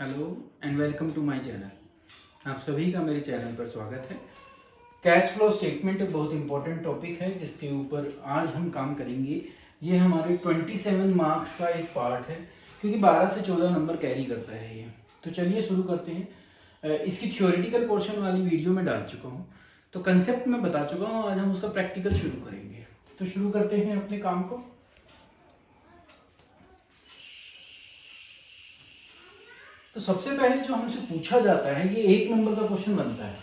Hello and welcome to my channel. आप सभी का मेरे चैनल पर स्वागत है। कैश फ्लो स्टेटमेंट एक बहुत इंपॉर्टेंट टॉपिक है जिसके ऊपर आज हम काम करेंगे। ये हमारे 27 मार्क्स का एक पार्ट है क्योंकि 12 से 14 नंबर कैरी करता है ये। तो चलिए शुरू करते हैं। इसकी थ्योरेटिकल पोर्शन वाली वीडियो में डाल चुका हूँ, तो कंसेप्ट में बता चुका हूँ। आज हम उसका प्रैक्टिकल शुरू करेंगे। तो शुरू करते हैं अपने काम को। तो सबसे पहले जो हमसे पूछा जाता है, ये 1 नंबर का क्वेश्चन बनता है।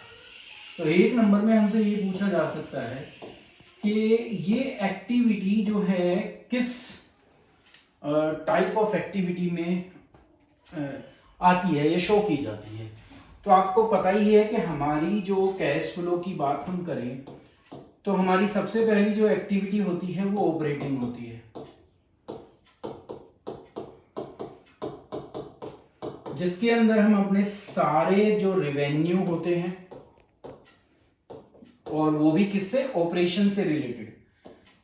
तो 1 नंबर में हमसे ये पूछा जा सकता है कि ये एक्टिविटी जो है किस टाइप ऑफ एक्टिविटी में आती है या शो की जाती है। तो आपको पता ही है कि हमारी जो कैश फ्लो की बात हम करें तो हमारी सबसे पहली जो एक्टिविटी होती है वो ऑपरेटिंग होती है, जिसके अंदर हम अपने सारे जो रेवेन्यू होते हैं और वो भी किससे, ऑपरेशन से रिलेटेड,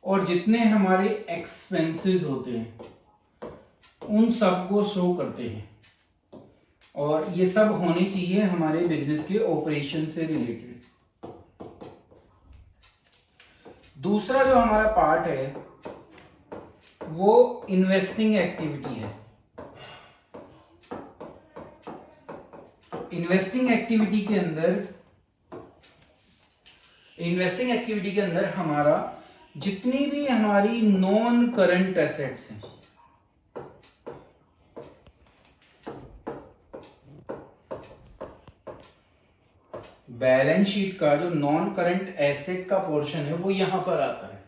और जितने हमारे एक्सपेंसेस होते हैं उन सब को शो करते हैं। और ये सब होने चाहिए हमारे बिजनेस के ऑपरेशन से रिलेटेड। दूसरा जो हमारा पार्ट है वो इन्वेस्टिंग एक्टिविटी है। इन्वेस्टिंग एक्टिविटी के अंदर हमारा जितनी भी हमारी नॉन करंट एसेट्स हैं, बैलेंस शीट का जो नॉन करंट एसेट का पोर्शन है वो यहां पर आता है।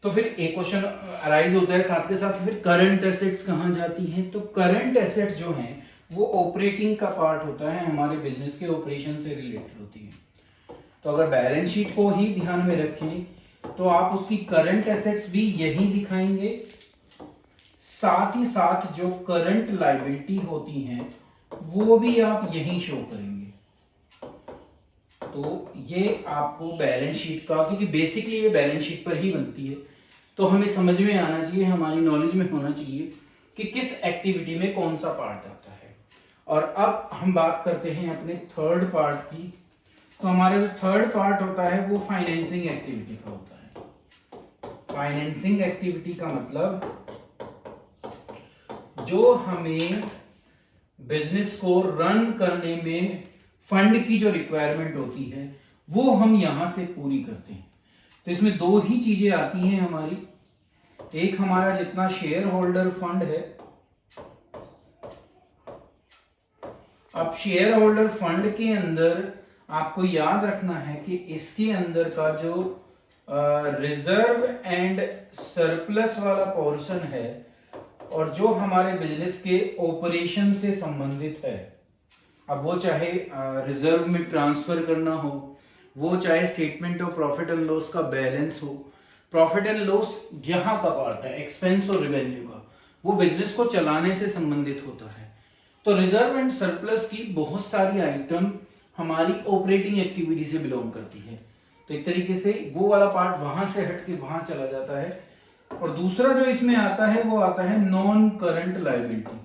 तो फिर एक क्वेश्चन अराइज होता है साथ के साथ, फिर करंट एसेट्स कहां जाती हैं। तो करंट एसेट्स जो हैं वो ऑपरेटिंग का पार्ट होता है, हमारे बिजनेस के ऑपरेशन से रिलेटेड होती है। तो अगर बैलेंस शीट को ही ध्यान में रखें तो आप उसकी करंट एसेट्स भी यही दिखाएंगे, साथ ही साथ जो करंट लायबिलिटी होती हैं वो भी आप यही शो करेंगे। तो ये आपको बैलेंस शीट का, क्योंकि बेसिकली ये बैलेंस शीट पर ही बनती है, तो हमें समझ में आना चाहिए, हमारी नॉलेज में होना चाहिए कि किस एक्टिविटी में कौन सा पार्ट आता है। और अब हम बात करते हैं अपने थर्ड पार्ट की। तो हमारा जो थर्ड पार्ट होता है वो फाइनेंसिंग एक्टिविटी का होता है। फाइनेंसिंग एक्टिविटी का मतलब जो हमें बिजनेस को रन करने में फंड की जो रिक्वायरमेंट होती है वो हम यहां से पूरी करते हैं। तो इसमें दो ही चीजें आती हैं हमारी। एक हमारा जितना शेयर होल्डर फंड है। अब शेयर होल्डर फंड के अंदर आपको याद रखना है कि इसके अंदर का जो रिजर्व एंड सरप्लस वाला पोर्शन है और जो हमारे बिजनेस के ऑपरेशन से संबंधित है, अब वो चाहे रिजर्व में ट्रांसफर करना हो, वो चाहे statement of profit and loss का बैलेंस हो, प्रॉफिट एंड लॉस यहाँ का पार्ट है, एक्सपेंस और रेवेन्यू का, वो बिजनेस को चलाने से संबंधित होता है। तो रिजर्व एंड सरप्लस की बहुत सारी आइटम हमारी ऑपरेटिंग एक्टिविटी से बिलोंग करती है। तो एक तरीके से वो वाला पार्ट वहां से हट के वहां चला जाता है। और दूसरा जो इसमें आता है वो आता है नॉन करंट लायबिलिटी।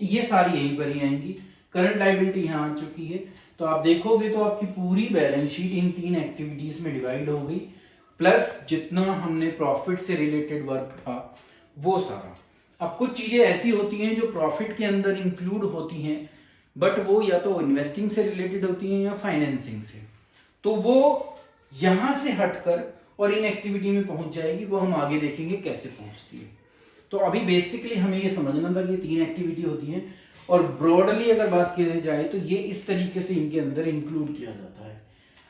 ये सारी यहीं पर ही आएंगी। करंट लायबिलिटी यहां आ चुकी है, तो आप देखोगे तो आपकी पूरी बैलेंस शीट इन 3 एक्टिविटीज में डिवाइड हो गई, प्लस जितना हमने प्रॉफिट से रिलेटेड वर्क था वो सारा। अब कुछ चीजें ऐसी होती हैं जो प्रॉफिट के अंदर इंक्लूड होती हैं, बट वो या तो इन्वेस्टिंग से रिलेटेड होती हैं या फाइनेंसिंग से, तो वो यहां से हटकर और इन एक्टिविटी में पहुंच जाएगी। वो हम आगे देखेंगे कैसे पहुंचती है। तो अभी बेसिकली हमें ये समझना था कि 3 एक्टिविटी होती हैं, और ब्रॉडली अगर बात की जाए तो ये इस तरीके से इनके अंदर इंक्लूड किया जाता है।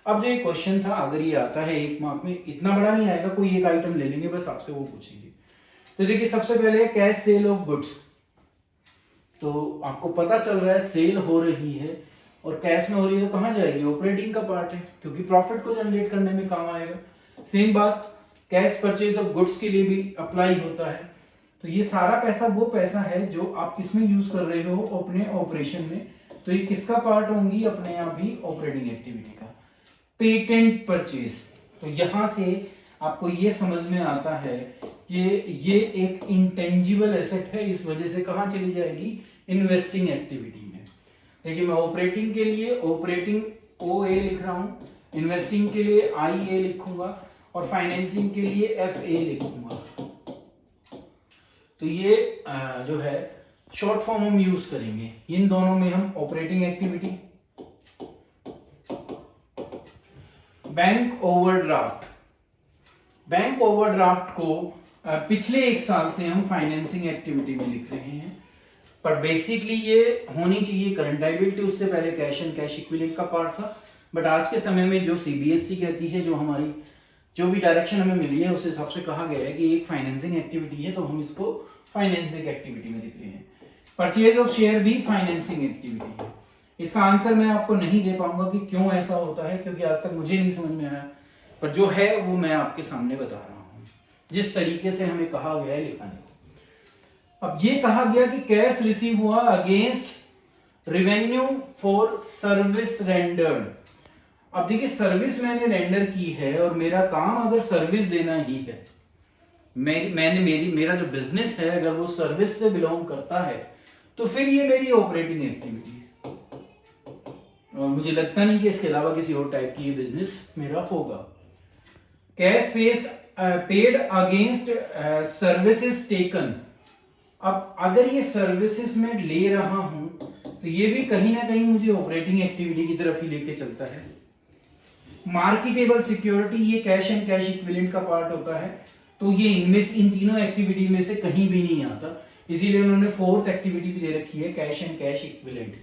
अब जो ये क्वेश्चन था, अगर ये आता है 1 मार्क में, इतना बड़ा नहीं आएगा, कोई एक आइटम ले लेंगे बस, आपसे वो पूछेंगे। तो देखिए सबसे पहले कैश सेल ऑफ गुड्स। तो आपको पता चल रहा है सेल हो रही है और कैश में हो रही है, तो कहां जाएगी, ऑपरेटिंग का पार्ट है, क्योंकि प्रॉफिट को जनरेट करने में काम आएगा। सेम बात कैश परचेज ऑफ गुड्स के लिए भी अप्लाई होता है। तो ये सारा पैसा वो पैसा है जो आप किसमें यूज कर रहे हो, अपने ऑपरेशन में। तो ये किसका पार्ट होंगी, अपने आप ही ऑपरेटिंग एक्टिविटी का। पेटेंट परचेज, तो यहां से आपको ये समझ में आता है कि ये एक इंटेंजिबल एसेट है, इस वजह से कहां चली जाएगी, इन्वेस्टिंग एक्टिविटी में। देखिए मैं ऑपरेटिंग के लिए ऑपरेटिंग ओ ए लिख रहा हूं, इन्वेस्टिंग के लिए आई ए लिखूंगा और फाइनेंसिंग के लिए एफ ए लिखूंगा। तो ये जो है शॉर्ट फॉर्म हम यूज करेंगे इन दोनों में। हम operating activity, bank overdraft, bank overdraft को पिछले एक साल से हम फाइनेंसिंग एक्टिविटी में लिख रहे हैं, पर बेसिकली ये होनी चाहिए करंट लायबिलिटी, उससे पहले कैश एंड कैश इक्विवेलेंट का पार्ट था। बट आज के समय में जो सीबीएसई कहती है, जो हमारी जो भी डायरेक्शन हमें मिली है, उस हिसाब से कहा गया है कि एक फाइनेंसिंग एक्टिविटी है, तो हम इसको फाइनेंसिंग एक्टिविटी में लिख रहे हैं। परचेज ऑफ शेयर भी फाइनेंसिंग एक्टिविटी है। इसका आंसर मैं आपको नहीं दे पाऊंगा कि क्यों ऐसा होता है, क्योंकि आज तक मुझे नहीं समझ में आया, पर जो है वो मैं आपके सामने बता रहा हूं, जिस तरीके से हमें कहा गया है लिखाने। अब ये कहा गया कि कैश रिसीव हुआ against revenue for service rendered. अब देखिए सर्विस मैंने रेंडर की है और मेरा काम अगर सर्विस देना ही है, मेरा जो बिजनेस है अगर वो सर्विस से बिलोंग करता है, तो फिर ये मेरी ऑपरेटिंग एक्टिविटी है। और मुझे लगता नहीं कि इसके अलावा किसी और टाइप की ये बिजनेस मेरा होगा। Cash paid against services taken. अब अगर ये सर्विसेज में ले रहा हूं तो ये भी कहीं ना कहीं मुझे ऑपरेटिंग एक्टिविटी की तरफ ही लेके चलता है। मार्केटेबल सिक्योरिटी, ये कैश एंड कैश इक्विवेलेंट का पार्ट होता है, तो ये इनमें इन तीनों एक्टिविटी में से कहीं भी नहीं आता, इसीलिए उन्होंने फोर्थ एक्टिविटी भी दे रखी है, कैश एंड कैश इक्विवेलेंट।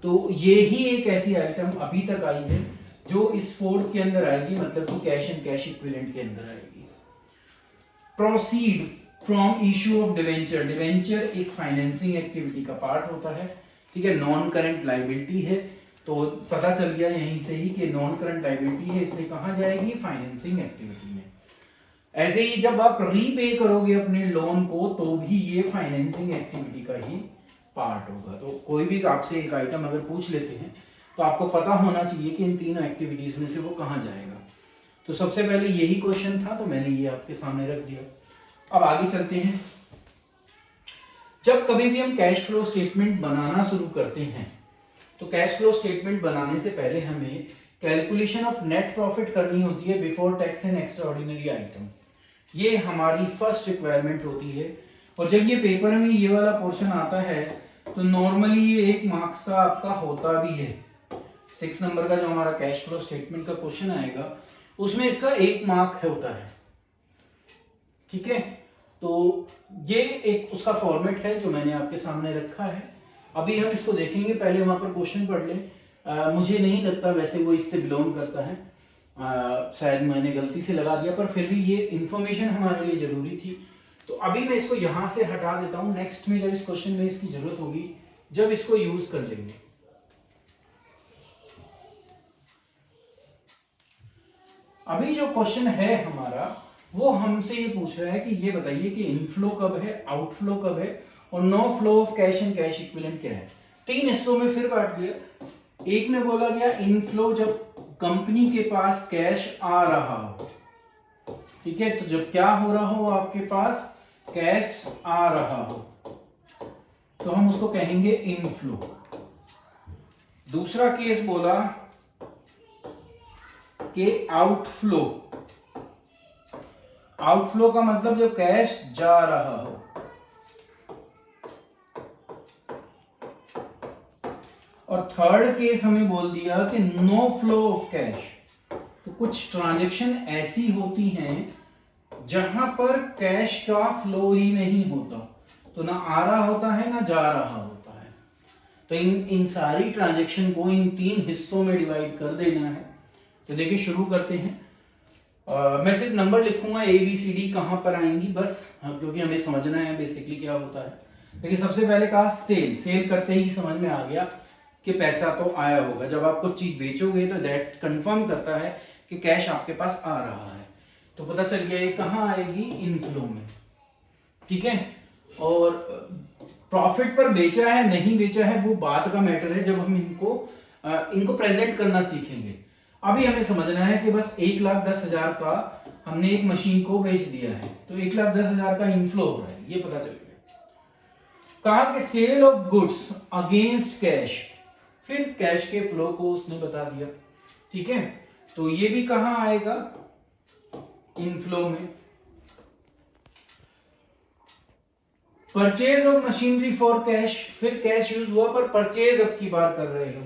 तो ये ही एक ऐसी आइटम अभी तक आई है जो इस फोर्थ के अंदर आएगी, मतलब कि कैश एंड कैश इक्विवेलेंट के अंदर आएगी। Proceed from issue of debenture. Debenture एक फाइनेंसिंग एक्टिविटी का पार्ट होता है, ठीक है, नॉन करंट लायबिलिटी है, तो पता चल गया यहीं से ही कि नॉन करंट लायबिलिटी है, इसलिए कहां जाएगी, फाइनेंसिंग एक्टिविटी में। ऐसे ही जब आप रीपे करोगे अपने लोन को, तो भी ये फाइनेंसिंग एक्टिविटी का ही पार्ट होगा। तो कोई भी आपसे एक आइटम अगर पूछ लेते हैं तो आपको पता होना चाहिए कि इन तीनों एक्टिविटीज में से वो कहां जाएगा। तो सबसे पहले यही क्वेश्चन था, तो मैंने ये आपके सामने रख दिया। अब आगे चलते हैं। जब कभी भी हम कैश फ्लो स्टेटमेंट बनाना शुरू करते हैं, तो कैश फ्लो स्टेटमेंट बनाने से पहले हमें कैलकुलेशन ऑफ नेट प्रॉफिट करनी होती है before tax and extraordinary item. ये हमारी फर्स्ट रिक्वायरमेंट होती है, और जब ये पेपर में ये वाला पोर्शन आता है तो नॉर्मली ये 1 मार्क्स का आपका होता भी है। 6 नंबर का जो हमारा कैश फ्लो स्टेटमेंट का क्वेश्चन आएगा उसमें इसका 1 मार्क होता है, ठीक है। तो ये एक उसका फॉर्मेट है जो मैंने आपके सामने रखा है। अभी हम इसको देखेंगे, पहले वहां पर क्वेश्चन पढ़ लें। मुझे नहीं लगता वैसे वो इससे बिलोंग करता है, शायद मैंने गलती से लगा दिया, पर फिर भी ये इंफॉर्मेशन हमारे लिए जरूरी थी। तो अभी मैं इसको यहां से हटा देता हूं, नेक्स्ट में जब इस क्वेश्चन में इसकी जरूरत होगी, जब इसको यूज कर लेंगे। अभी जो क्वेश्चन है हमारा, वो हमसे ये पूछ रहा है कि ये बताइए कि इनफ्लो कब है, आउटफ्लो कब है, और no flow of cash and cash equivalent क्या है। 3 हिस्सों में फिर बांट दिया। एक में बोला गया इनफ्लो जब कंपनी के पास कैश आ रहा हो, ठीक है, तो जब क्या हो रहा हो, आपके पास कैश आ रहा हो, तो हम उसको कहेंगे इनफ्लो। दूसरा केस बोला कि आउटफ्लो। आउटफ्लो का मतलब जब कैश जा रहा हो। और थर्ड केस हमें बोल दिया कि नो फ्लो ऑफ कैश। तो कुछ ट्रांजैक्शन ऐसी होती हैं जहां पर कैश का फ्लो ही नहीं होता, तो ना आ रहा होता है ना जा रहा होता है। तो इन सारी ट्रांजैक्शन को इन 3 हिस्सों में डिवाइड कर देना है। तो देखिए शुरू करते हैं। मैं सिर्फ नंबर लिखूंगा, ABCD कहां पर आएंगी बस, क्योंकि हमें समझना है बेसिकली क्या होता है। देखिए सबसे पहले कहा सेल। सेल करते ही समझ में आ गया कि पैसा तो आया होगा। जब आप कुछ चीज बेचोगे तो दैट कंफर्म करता है कि कैश आपके पास आ रहा है, तो पता चल गया ये कहां आएगी, इनफ्लो में, ठीक है। और प्रॉफिट पर बेचा है नहीं बेचा है वो बात का मैटर है, जब हम इनको प्रेजेंट करना सीखेंगे। अभी हमें समझना है कि बस 1,10,000 का हमने एक मशीन को बेच दिया है, तो 1,10,000 का इनफ्लो हो रहा है, ये पता चल गया। कहा कि sale of goods against cash, फिर कैश के फ्लो को उसने बता दिया, ठीक है। तो ये भी कहां आएगा, इनफ्लो में। Purchase of machinery for cash, फिर कैश यूज हुआ पर परचेज अब की बार कर रहे हो,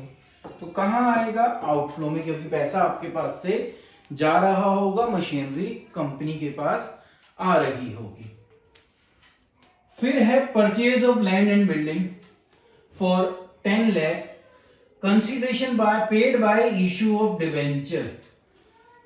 तो कहां आएगा, आउटफ्लो में, क्योंकि पैसा आपके पास से जा रहा होगा, मशीनरी कंपनी के पास आ रही होगी। फिर है purchase of land and building for 10 lakh, consideration by paid by issue of debenture,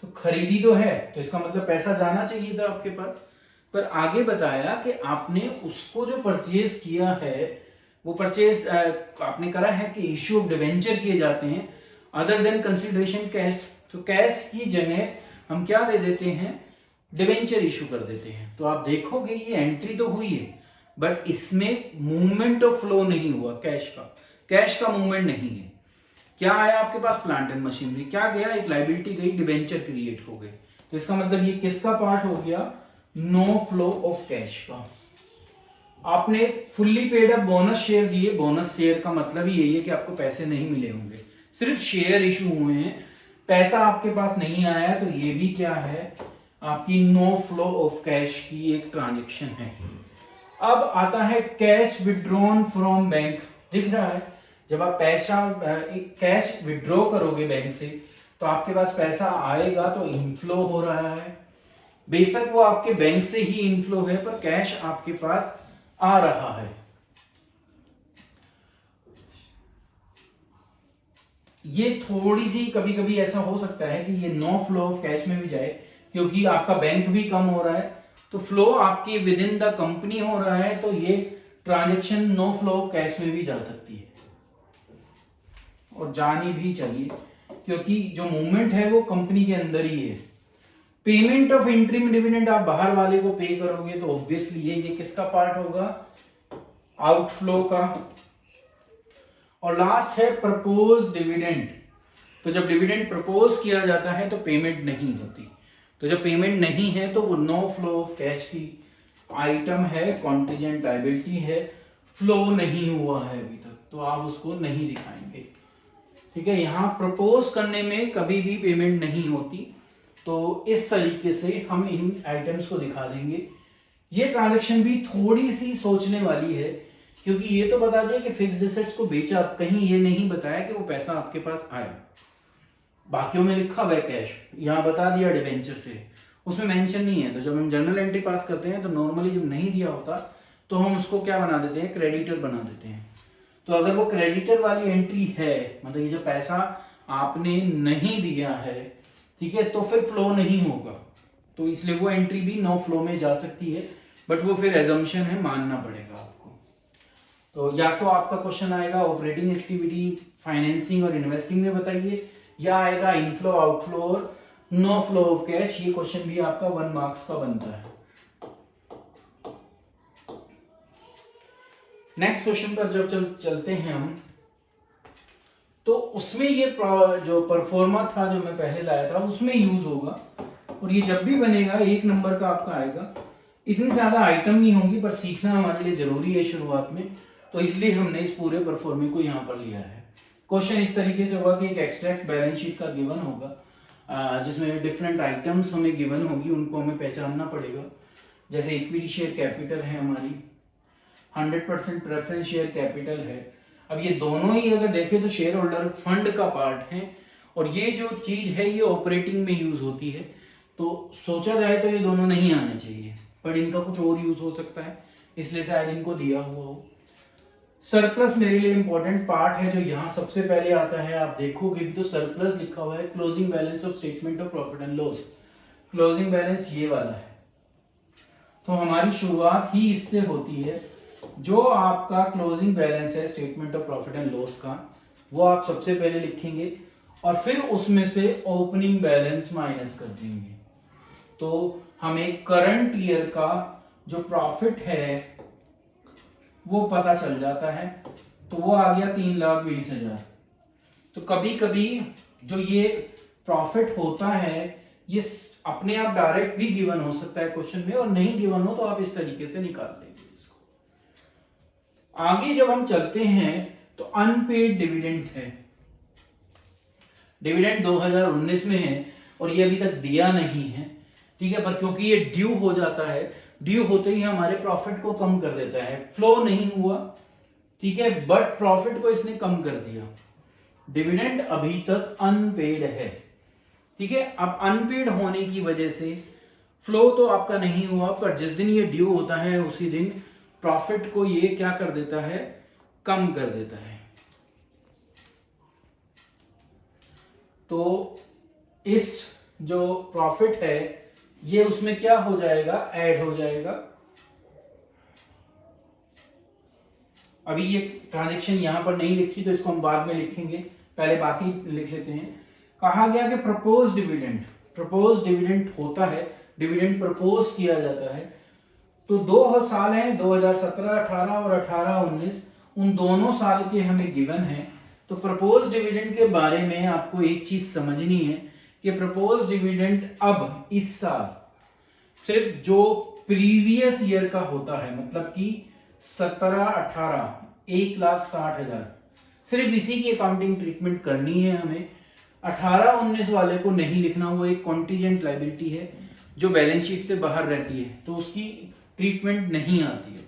तो खरीदी तो है, तो इसका मतलब पैसा जाना चाहिए था आपके पास, पर आगे बताया कि आपने उसको जो परचेज किया है वो परचेज आपने करा है कि इशू ऑफ डिवेंचर किए जाते हैं अदर देन कंसिडरेशन कैश, तो कैश की जगह हम क्या दे देते हैं, डिवेंचर इशू कर देते हैं। तो आप देखोगे ये एंट्री तो हुई है बट इसमें मूवमेंट ऑफ फ्लो नहीं हुआ, कैश का मूवमेंट नहीं है। क्या आया आपके पास, प्लांट एंड मशीनरी, क्या गया, एक लायबिलिटी गई, डिवेंचर क्रिएट हो गए, तो इसका मतलब ये किसका पार्ट हो गया, नो फ्लो ऑफ कैश का। आपने fully paid up bonus share दिए, बोनस शेयर का मतलब ही यही है कि आपको पैसे नहीं मिले होंगे, सिर्फ शेयर इशू हुए हैं, पैसा आपके पास नहीं आया, तो ये भी क्या है, आपकी नो फ्लो ऑफ कैश की एक ट्रांजेक्शन है। अब आता है कैश विड्रॉन फ्रॉम बैंक, दिख रहा है, जब आप पैसा कैश विड्रॉ करोगे बैंक से तो आपके पास पैसा आएगा, तो इनफ्लो हो रहा है, बेशक वो आपके बैंक से ही इनफ्लो है पर कैश आपके पास आ रहा है। ये थोड़ी सी कभी कभी ऐसा हो सकता है कि ये नो फ्लो ऑफ कैश में भी जाए, क्योंकि आपका बैंक भी कम हो रहा है, तो फ्लो आपकी विद इन द कंपनी हो रहा है, तो ये transaction no flow of cash में भी जा सकती है और जानी भी चाहिए, क्योंकि जो मूवमेंट है वो कंपनी के अंदर ही है। पेमेंट ऑफ इंटरिम डिविडेंड आप बाहर वाले को पे करोगे, तो ऑब्वियसली ये किसका पार्ट होगा, आउटफ्लो का। और लास्ट है प्रपोज डिविडेंड, तो जब डिविडेंड प्रपोज किया जाता है तो पेमेंट नहीं होती, तो जब पेमेंट नहीं है तो वो नो फ्लो ऑफ कैश की आइटम है, कॉन्टिजेंट लायबिलिटी है, फ्लो नहीं हुआ है अभी तक, तो आप उसको नहीं दिखाएंगे, ठीक है। यहां प्रपोज करने में कभी भी पेमेंट नहीं होती, तो इस तरीके से हम इन आइटम्स को दिखा देंगे। ये ट्रांजैक्शन भी थोड़ी सी सोचने वाली है, क्योंकि ये तो बता दिया कि फिक्स्ड एसेट्स को बेचा, कहीं ये नहीं बताया कि वो पैसा आपके पास आया, बाकियों में लिखा हुआ है कैश, यहाँ बता दिया डिवेंचर से, उसमें मेंशन नहीं है। तो जब हम जर्नल एंट्री पास करते हैं तो नॉर्मली जब नहीं दिया होता तो हम उसको क्या बना देते हैं, क्रेडिटर बना देते हैं। तो अगर वो क्रेडिटर वाली एंट्री है, मतलब ये जो पैसा आपने नहीं दिया है, ठीक है, तो फिर फ्लो नहीं होगा, तो इसलिए वो एंट्री भी नो फ्लो में जा सकती है, बट वो फिर एजम्पशन है, मानना पड़ेगा आपको। तो या तो आपका क्वेश्चन आएगा ऑपरेटिंग एक्टिविटी, फाइनेंसिंग और इन्वेस्टिंग में बताइए, या आएगा इनफ्लो, आउटफ्लो और नो फ्लो ऑफ कैश, ये क्वेश्चन भी आपका 1 मार्क्स का बनता है। नेक्स्ट क्वेश्चन पर जब चलते हैं हम, तो उसमें ये जो परफॉर्मा था जो मैं पहले लाया था उसमें यूज होगा, और ये जब भी बनेगा 1 नंबर का आपका आएगा। इतनी ज्यादा आइटम नहीं होंगी, पर सीखना हमारे लिए जरूरी है शुरुआत में, तो इसलिए हमने इस पूरे परफॉर्मे को यहाँ पर लिया है। क्वेश्चन इस तरीके से होगा कि एक एक्सट्रैक्ट बैलेंस शीट का गिवन होगा, जिसमें डिफरेंट आइटम्स हमें गिवन होगी, उनको हमें पहचानना पड़ेगा। जैसे इक्विटी शेयर कैपिटल है हमारी, 100% प्रेफरेंस शेयर कैपिटल है। अब ये दोनों ही अगर देखें तो शेयर होल्डर फंड का पार्ट है, और ये जो चीज है ये ऑपरेटिंग में यूज होती है, तो सोचा जाए तो ये दोनों नहीं आने चाहिए, पर इनका कुछ और यूज हो सकता है, इसलिए शायद इनको दिया हुआ हो। सरप्लस मेरे लिए इंपॉर्टेंट पार्ट है जो यहाँ सबसे पहले आता है, आप देखोगे भी तो सरप्लस लिखा हुआ है, closing balance of statement of profit and loss, closing balance ये वाला है। तो हमारी शुरुआत ही इससे होती है, जो आपका क्लोजिंग बैलेंस है statement of profit and loss का, वो आप सबसे पहले लिखेंगे और फिर उसमें से ओपनिंग बैलेंस माइनस कर देंगे, तो हमें करंट ईयर का जो प्रॉफिट है वो पता चल जाता है, तो वो आ गया 3,20,000। तो कभी कभी जो ये प्रॉफिट होता है ये अपने आप डायरेक्ट भी गिवन हो सकता है क्वेश्चन में, और नहीं गिवन हो तो आप इस तरीके से निकाल लेंगे इसको। आगे जब हम चलते हैं तो अनपेड डिविडेंड है, डिविडेंड 2019 में है और ये अभी तक दिया नहीं है, ठीक है, पर क्योंकि ये ड्यू हो जाता है, ड्यू होते ही हमारे प्रॉफिट को कम कर देता है, फ्लो नहीं हुआ, ठीक है, बट प्रॉफिट को इसने कम कर दिया, डिविडेंड अभी तक अनपेड है, ठीक है। अब अनपेड होने की वजह से फ्लो तो आपका नहीं हुआ, पर जिस दिन ये ड्यू होता है उसी दिन प्रॉफिट को ये क्या कर देता है, कम कर देता है। तो इस जो प्रॉफिट है ये उसमें क्या हो जाएगा, ऐड हो जाएगा। अभी ये ट्रांजैक्शन यहां पर नहीं लिखी तो इसको हम बाद में लिखेंगे, पहले बाकी लिख लेते हैं। कहा गया कि प्रपोज डिविडेंड होता है, डिविडेंड प्रपोज किया जाता है, तो 2 साल हैं 2017, 18 और 18, 19, उन दोनों साल के हमें गिवन है। तो प्रपोज डिविडेंड के बारे में आपको एक चीज समझनी है कि प्रपोज डिविडेंड अब इस साल सिर्फ जो प्रीवियस ईयर का होता है, मतलब कि 17, 18, 1,60,000, सिर्फ इसी की अकाउंटिंग ट्रीटमेंट करनी है हमें। 18, 19 वाले को नहीं लिखना, वो एक कॉन्टीजेंट लायबिलिटी है जो बैलेंस शीट से बाहर रहती है, तो उसकी ट्रीटमेंट नहीं आती है।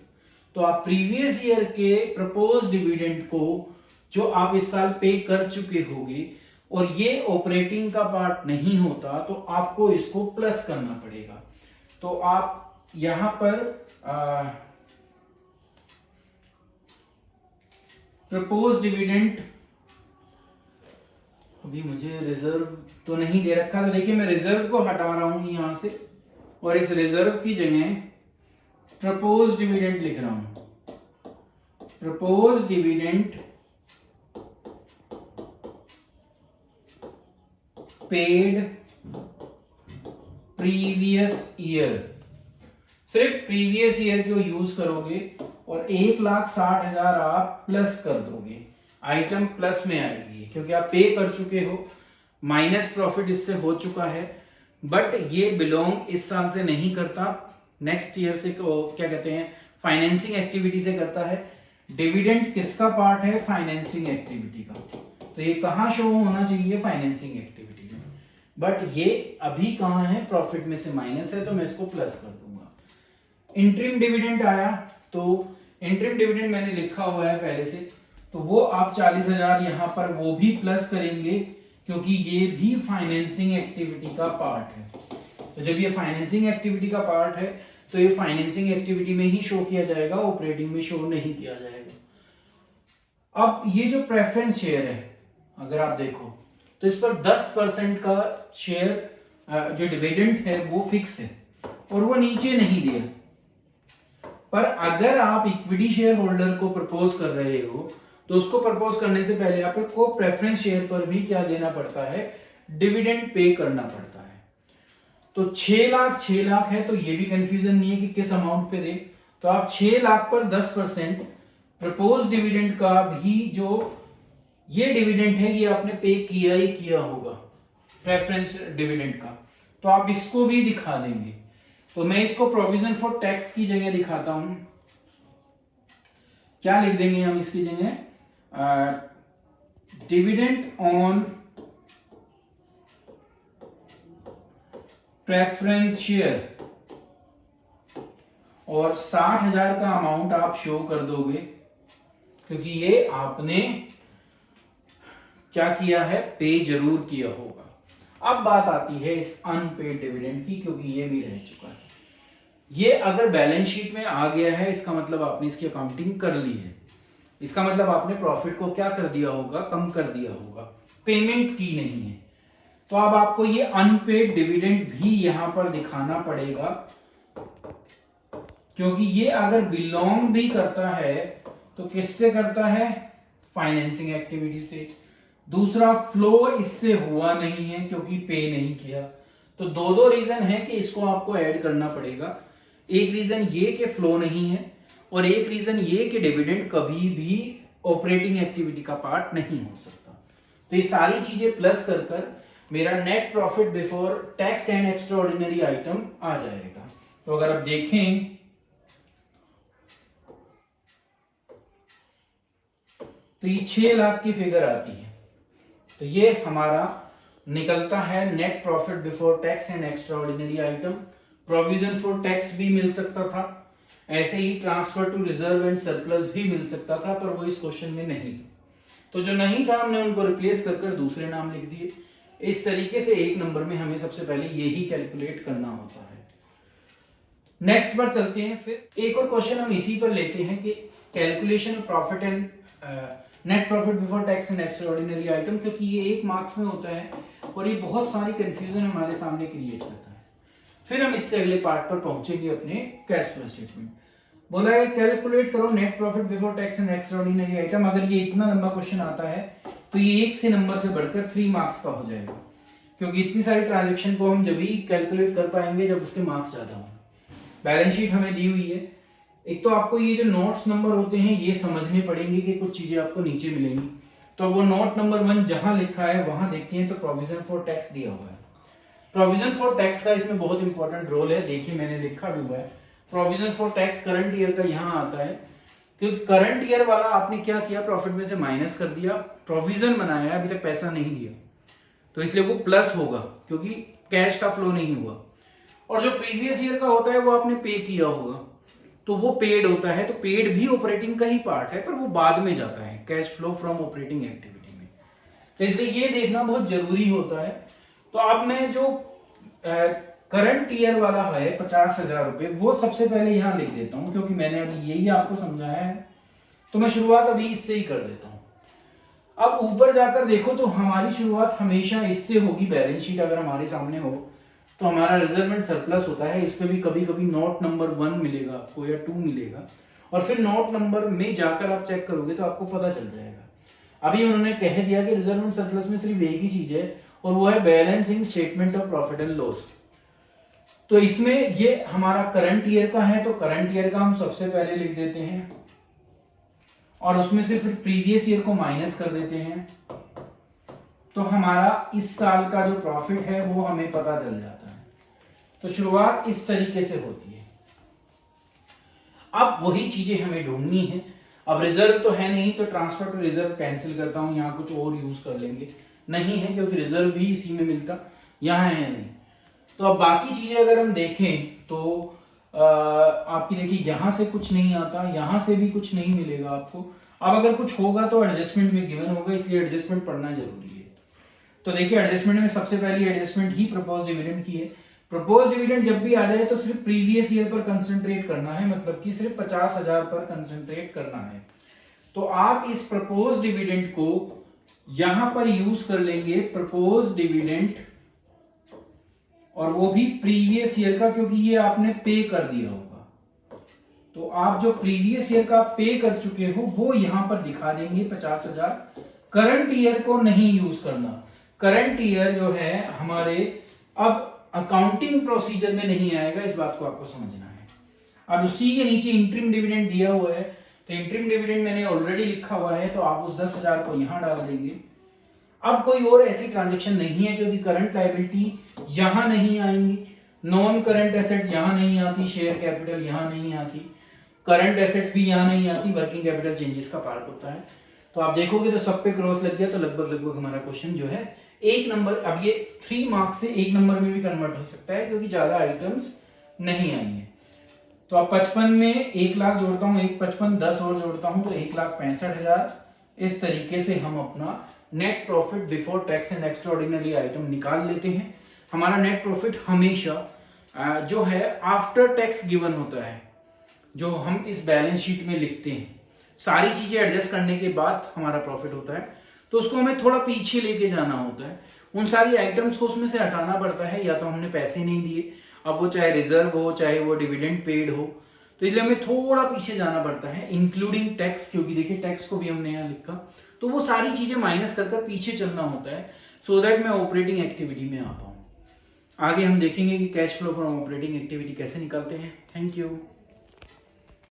तो आप प्रीवियस ईयर के प्रपोज डिविडेंड को जो आप इस साल पे कर चुके होंगे और ये ऑपरेटिंग का पार्ट नहीं होता तो आपको इसको प्लस करना पड़ेगा। तो आप यहां पर प्रपोज डिविडेंड, अभी मुझे रिजर्व तो नहीं दे रखा, तो देखिए मैं रिजर्व को हटा रहा हूं यहां से और इस रिजर्व की जगह प्रपोज डिविडेंड लिख रहा हूं। Propose dividend paid previous year, सिर्फ प्रीवियस ईयर को यूज करोगे और 1,60,000 आप प्लस कर दोगे, आइटम प्लस में आएगी क्योंकि आप पे कर चुके हो, माइनस प्रॉफिट इससे हो चुका है, बट ये बिलोंग इस साल से नहीं करता, नेक्स्ट ईयर से क्या कहते हैं, फाइनेंसिंग एक्टिविटी से करता है। डिविडेंड किसका पार्ट है, फाइनेंसिंग एक्टिविटी का, तो ये कहां शो होना चाहिए, फाइनेंसिंग एक्टिविटी में, बट ये अभी कहां है, प्रॉफिट में से माइनस है, तो मैं इसको प्लस कर दूंगा। इंटरिम डिविडेंड आया, तो इंटरिम डिविडेंड मैंने लिखा हुआ है पहले से, तो वो आप 40,000 यहां पर वो भी प्लस करेंगे क्योंकि ये भी फाइनेंसिंग एक्टिविटी का पार्ट है। तो जब ये फाइनेंसिंग एक्टिविटी का पार्ट है तो ये फाइनेंसिंग एक्टिविटी में ही शो किया जाएगा, ऑपरेटिंग में शो नहीं किया जाएगा। अब ये जो प्रेफरेंस शेयर है अगर आप देखो तो इस पर 10% का शेयर जो डिविडेंड है वो फिक्स है और वो नीचे नहीं दिया, पर अगर आप इक्विटी शेयर होल्डर को प्रपोज कर रहे हो तो उसको प्रपोज करने से पहले आपको प्रेफरेंस शेयर पर भी क्या देना पड़ता है, डिविडेंड पे करना पड़ता है। तो 6 लाख है, तो ये भी कंफ्यूजन नहीं है कि किस अमाउंट पे दे, तो आप 6 लाख पर 10% प्रपोज डिविडेंड का भी जो ये डिविडेंड है ये आपने पे किया ही किया होगा प्रेफरेंस डिविडेंड का, तो आप इसको भी दिखा देंगे। तो मैं इसको प्रोविजन फॉर टैक्स की जगह दिखाता हूं, क्या लिख देंगे हम इसकी जगह, डिविडेंड ऑन प्रेफरेंस शेयर, और 60,000 का अमाउंट आप शो कर दोगे क्योंकि ये आपने क्या किया है, पे जरूर किया होगा। अब बात आती है इस अनपेड डिविडेंड की, क्योंकि ये भी रह चुका है। ये अगर बैलेंस शीट में आ गया है इसका मतलब आपने इसकी अकाउंटिंग कर ली है, इसका मतलब आपने प्रॉफिट को क्या कर दिया होगा, कम कर दिया होगा, पेमेंट की नहीं है। तो अब आपको ये अनपेड डिविडेंड भी यहां पर दिखाना पड़ेगा क्योंकि ये अगर बिलोंग भी करता है तो किससे करता है, फाइनेंसिंग एक्टिविटी से। दूसरा, फ्लो इससे हुआ नहीं है क्योंकि पे नहीं किया। तो दो रीजन है कि इसको आपको ऐड करना पड़ेगा। एक रीजन ये कि फ्लो नहीं है और एक रीजन ये कि डिविडेंड कभी भी ऑपरेटिंग एक्टिविटी का पार्ट नहीं हो सकता। तो ये सारी चीजें प्लस कर मेरा net profit before tax and extraordinary item आ जाएगा। तो अगर आप देखें तो ये 6 लाख की फिगर आती है। तो ये हमारा निकलता है net profit before tax and extraordinary item. Provision for tax भी मिल सकता था, ऐसे ही transfer to reserve and surplus भी मिल सकता था, पर वो इस क्वेश्चन में नहीं। तो जो नहीं था हमने उनको रिप्लेस कर दूसरे नाम लिख दिए। इस तरीके से एक नंबर में हमें सबसे पहले यही कैलकुलेट करना होता है। नेक्स्ट पर चलते हैं। फिर एक और क्वेश्चन हम इसी पर लेते हैं कि calculation of profit and net profit before tax and extraordinary item, क्योंकि ये 1 मार्क्स में होता है और ये बहुत सारी कंफ्यूजन हमारे सामने क्रिएट करता है। फिर हम इससे अगले पार्ट पर पहुंचेंगे अपने कैश फ्लो स्टेटमेंट। बोला है कैलकुलेट करो net profit before tax and extraordinary item. अगर ये इतना लंबा क्वेश्चन आता है तो ये 1 से नंबर से बढ़कर 3 मार्क्स का हो जाएगा, क्योंकि इतनी सारी ट्रांजेक्शन को हम जब ही कैलकुलेट कर पाएंगे जब उसके मार्क्स ज्यादा होंगे। बैलेंस शीट हमें दी हुई है। एक तो आपको ये जो नोट्स नंबर होते हैं ये समझने पड़ेंगे कि कुछ चीजें आपको नीचे मिलेंगी। तो वो नोट नंबर 1 जहां लिखा है वहां देखते हैं तो प्रोविजन फॉर टैक्स दिया हुआ है। प्रोविजन फॉर टैक्स का इसमें बहुत इंपॉर्टेंट रोल है। देखिए मैंने लिखा भी हुआ है provision for tax current year का यहाँ आता है, क्योंकि करंट ईयर वाला आपने क्या किया, प्रॉफिट में से माइनस कर दिया, प्रोविजन बनाया, अभी तक पैसा नहीं दिया, तो इसलिए वो प्लस होगा क्योंकि कैश का फ्लो नहीं हुआ। और जो प्रीवियस ईयर का होता है वो आपने पे किया होगा तो वो पेड होता है। तो पेड भी ऑपरेटिंग का ही पार्ट है, पर वो बाद में जाता है cash flow from operating activity में। तो इसलिए ये देखना बहुत जरूरी होता है। तो अब मैं जो करंट ईयर वाला है 50,000 रुपए, वो सबसे पहले यहां लिख देता हूं, क्योंकि मैंने अभी यही आपको समझाया है। तो मैं शुरुआत अभी इससे ही कर देता हूं। अब ऊपर जाकर देखो तो हमारी शुरुआत हमेशा इससे होगी। बैलेंस शीट अगर हमारे सामने हो तो हमारा रिजर्व एंड सरप्लस होता है। इस पे भी कभी कभी नोट नंबर 1 मिलेगा आपको या 2 मिलेगा, और फिर नोट नंबर में जाकर आप चेक करोगे तो आपको पता चल जाएगा। अभी उन्होंने कह दिया कि रिजर्व एंड सरप्लस में सिर्फ एक ही चीज है और वो है balancing statement of profit and loss. तो इसमें ये हमारा करंट ईयर का है, तो करंट ईयर का हम सबसे पहले लिख देते हैं और उसमें से फिर प्रीवियस ईयर को माइनस कर देते हैं। तो हमारा इस साल का जो प्रॉफिट है वो हमें पता चल जाता है। तो शुरुआत इस तरीके से होती है। अब वही चीजें हमें ढूंढनी है। अब रिजर्व तो है नहीं तो ट्रांसफर टू रिजर्व कैंसिल करता हूं, यहां कुछ और यूज कर लेंगे। नहीं है क्योंकि रिजर्व भी इसी में मिलता, यहां है नहीं। तो अब बाकी चीजें अगर हम देखें तो आपकी देखिए यहां से कुछ नहीं आता, यहां से भी कुछ नहीं मिलेगा आपको। अब अगर कुछ होगा तो एडजस्टमेंट में गिवन होगा, इसलिए एडजस्टमेंट पढ़ना जरूरी है। तो देखिए एडजस्टमेंट में सबसे पहली एडजस्टमेंट ही प्रपोज डिविडेंड की है। प्रपोज डिविडेंड जब भी आ जाए तो सिर्फ प्रीवियस ईयर पर कंसंट्रेट करना है, मतलब कि सिर्फ 50,000 पर कंसंट्रेट करना है। तो आप इस प्रपोज डिविडेंड को यहां पर यूज कर लेंगे, प्रपोज डिविडेंड, और वो भी प्रीवियस ईयर का, क्योंकि ये आपने पे कर दिया होगा। तो आप जो प्रीवियस ईयर का पे कर चुके हो वो यहां पर दिखा देंगे 50,000। करंट ईयर को नहीं यूज करना। करंट ईयर जो है हमारे अब अकाउंटिंग प्रोसीजर में नहीं आएगा, इस बात को आपको समझना है। अब उसी के नीचे इंटरिम डिविडेंड दिया हुआ है, तो इंटरिम डिविडेंड मैंने ऑलरेडी लिखा हुआ है, तो आप उस 10,000 को यहां डाल देंगे। अब कोई और ऐसी ट्रांजैक्शन नहीं है क्योंकि करंट लायबिलिटी यहां नहीं आएंगी, नॉन करंट एसेट्स यहां नहीं आती, शेयर कैपिटल यहां नहीं आती, करंट एसेट्स भी यहां नहीं आती, वर्किंग कैपिटल चेंजेस का पार्ट होता है। तो आप देखोगे तो सब पे क्रॉस लग गया, तो लगभग हमारा क्वेश्चन जो है 1 नंबर, अब ये 3 मार्क्स से 1 नंबर में भी कन्वर्ट हो सकता है क्योंकि ज्यादा आइटम्स नहीं आएंगे। तो अब 55 में 1 लाख जोड़ता हूं, 155 10 और जोड़ता हूं तो 1,65,000। इस तरीके से हम अपना net profit before tax and extraordinary item निकाल लेते हैं। हमारा नेट प्रॉफिट हमेशा जो है आफ्टर टैक्स गिवन होता है, जो हम इस बैलेंस शीट में लिखते हैं। सारी चीजें एडजस्ट करने के बाद हमारा प्रॉफिट होता है, तो उसको हमें थोड़ा पीछे लेके जाना होता है। उन सारी आइटम्स को उसमें से हटाना पड़ता है, या तो हमने पैसे नहीं दिए, अब वो चाहे रिजर्व हो चाहे वो डिविडेंड पेड हो, तो इसलिए हमें थोड़ा पीछे जाना पड़ता है, इंक्लूडिंग टैक्स, क्योंकि देखिए टैक्स को भी हमने यहाँ लिखा। तो वो सारी चीजें माइनस कर पीछे चलना होता है, सो दैट मैं ऑपरेटिंग एक्टिविटी में आ पाऊँ। आगे हम देखेंगे कि cash flow from operating activity कैसे निकालते हैं। Thank you.